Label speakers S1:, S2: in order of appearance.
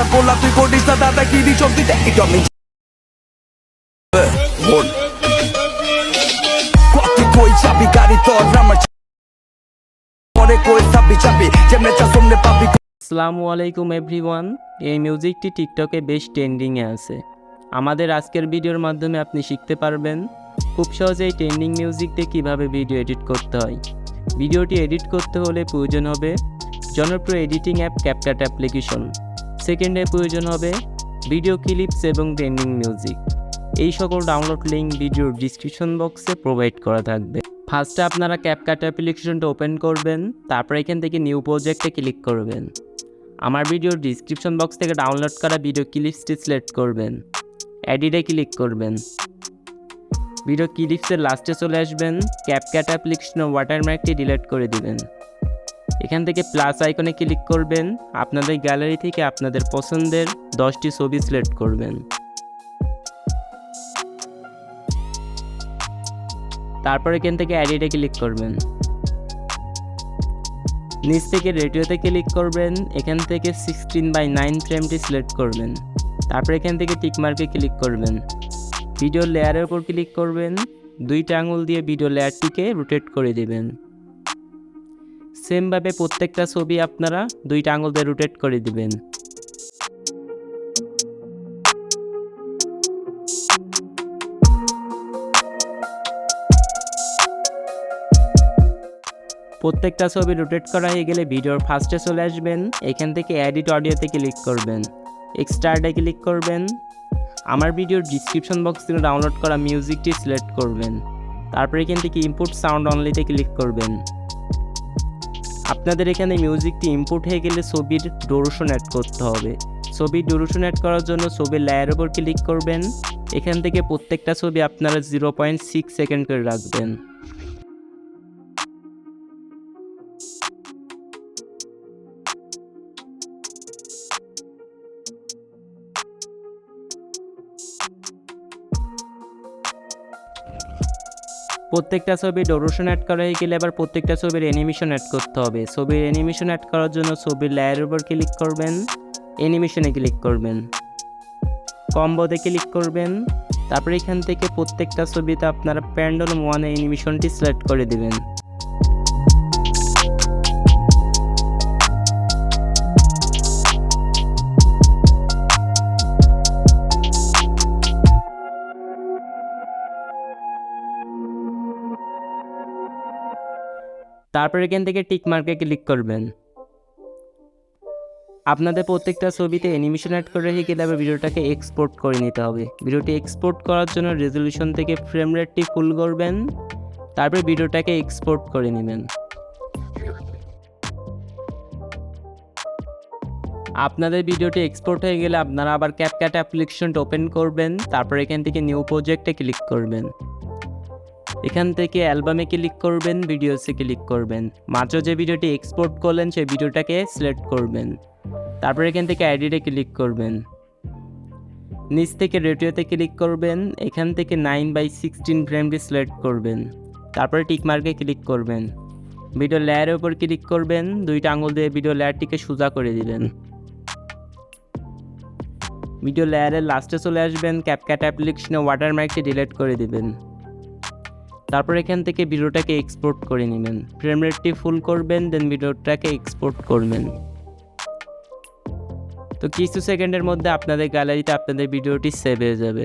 S1: দাদা বলা তুই করিস না দাদা কি দি চোখ দিতে এটা আমি কত কই চাবি গাড়ি তোর আমার পরে কই চাবি চাবি যেমনে চা সামনে পাবি।
S2: আসসালামু আলাইকুম এভরিওয়ান। এই মিউজিকটি টিকটকে বেশ ট্রেন্ডিংয়ে আছে। আমাদের আজকের ভিডিওর মাধ্যমে আপনি শিখতে পারবেন খুব সহজে এই ট্রেন্ডিং মিউজিক দিয়ে কীভাবে ভিডিও এডিট করতে হয়। ভিডিওটি এডিট করতে হলে প্রয়োজন হবে জনপ্রিয় এডিটিং অ্যাপ ক্যাপকাট অ্যাপ্লিকেশন। সেকেন্ডে প্রয়োজন হবে ভিডিও ক্লিপস এবং ট্রেন্ডিং মিউজিক। এই সকল ডাউনলোড লিঙ্ক ভিডিওর ডিসক্রিপশন বক্সে প্রোভাইড করা থাকবে। ফার্স্টে আপনারা ক্যাপকাট অ্যাপ্লিকেশনটা ওপেন করবেন, তারপর এখান থেকে নিউ প্রজেক্টে ক্লিক করবেন। আমার ভিডিওর ডিসক্রিপশন বক্স থেকে ডাউনলোড করা ভিডিও ক্লিপসটি সিলেক্ট করবেন, এডিটে ক্লিক করবেন। ভিডিও ক্লিপসের লাস্টে চলে আসবেন, ক্যাপকাট অ্যাপ্লিকেশনের ওয়াটারমার্কটি ডিলিট করে দিবেন। এখান থেকে প্লাস আইকনে ক্লিক করবেন, আপনাদের গ্যালারি থেকে আপনাদের পছন্দের 10টি ছবি সিলেক্ট করবেন। তারপর এখান থেকে এডিটে ক্লিক করবেন। নিচ থেকে রেডিওতে ক্লিক করবেন, এখান থেকে 16:9 ফ্রেমটি সিলেক্ট করবেন। তারপর এখান থেকে টিকমার্কে ক্লিক করবেন। ভিডিও লেয়ারের উপর ক্লিক করবেন, দুইটা আঙুল দিয়ে ভিডিও লেয়ারটিকে রোটেট করে দিবেন। সেমভাবে প্রত্যেকটা ছবি আপনারা দুইটা আঙুল দিয়ে রোটেট করে দিবেন। প্রত্যেকটা ছবি রোটেট করা হয়ে গেলে ভিডিওর ফার্স্টে চলে আসবেন, এখান থেকে এডিট অডিওতে ক্লিক করবেন, এক্সট্রাটে ক্লিক করবেন। আমার ভিডিওর ডিসক্রিপশন বক্স থেকে ডাউনলোড করা মিউজিকটি সিলেক্ট করবেন। তারপর এখান থেকে ইনপুট সাউন্ড অনলিতে ক্লিক করবেন। আপনাদের এখানে মিউজিকটি ইনপুট হয়ে গেলে ছবির ডিউরেশন অ্যাড করতে হবে। ছবির ডিউরেশন অ্যাড করার জন্য ছবির লেয়ারের উপর ক্লিক করবেন। এখান থেকে প্রত্যেকটা ছবি আপনারা 0.6 সেকেন্ড করে রাখবেন। প্রত্যেকটা ছবির ডিউরেশন অ্যাড করা হয়ে গেলে আবার প্রত্যেকটা ছবির অ্যানিমেশন অ্যাড করতে হবে। ছবির অ্যানিমেশন অ্যাড করার জন্য ছবির লেয়ারের উপর ক্লিক করবেন, অ্যানিমেশনে ক্লিক করবেন, কম্বোতে ক্লিক করবেন। তারপর এখান থেকে প্রত্যেকটা ছবিতে আপনারা প্যান্ডেলম 1 অ্যানিমেশনটি সিলেক্ট করে দিবেন। তারপর এখান থেকে টিক মার্কে ক্লিক করবেন। আপনাদের প্রত্যেকটা ছবিতে অ্যানিমেশন অ্যাড করে রেখে গেলে ভিডিওটাকে এক্সপোর্ট করে নিতে হবে। ভিডিওটি এক্সপোর্ট করার জন্য রেজলিউশন থেকে ফ্রেম রেটটি ফুল করবেন, তারপর ভিডিওটাকে এক্সপোর্ট করে নেবেন। আপনাদের ভিডিওটি এক্সপোর্ট হয়ে গেলে আপনারা আবার ক্যাপকাট অ্যাপ্লিকেশনটা ওপেন করবেন, তারপর এখান থেকে নিউ প্রজেক্টে ক্লিক করবেন। এখান থেকে অ্যালবামে ক্লিক করবেন, ভিডিওসে ক্লিক করবেন। মাত্র যে ভিডিওটি এক্সপোর্ট করলেন সেই ভিডিওটাকে সিলেক্ট করবেন। তারপর এখান থেকে এডিটে ক্লিক করবেন। নিচ থেকে রেডিওতে ক্লিক করবেন, এখান থেকে 9:16 ফ্রেমটি সিলেক্ট করবেন। তারপরে টিকমার্কে ক্লিক করবেন। ভিডিও লেয়ারের উপর ক্লিক করবেন, দুইটা আঙুল দিয়ে ভিডিও লেয়ারটিকে সোজা করে দিবেন। ভিডিও লেয়ারের লাস্টে চলে আসবেন, ক্যাপকাট অ্যাপ্লিকেশনে ওয়াটারমার্কটি ডিলিট করে দিবেন। তারপর এখান থেকে ভিডিওটাকে এক্সপোর্ট করে নেবেন। ফ্রেম রেটটি ফুল করবেন, দেন ভিডিওটাকে এক্সপোর্ট করবেন। তো কিছু সেকেন্ডের মধ্যে আপনাদের গ্যালারিতে আপনাদের ভিডিওটি সেভ হয়ে যাবে।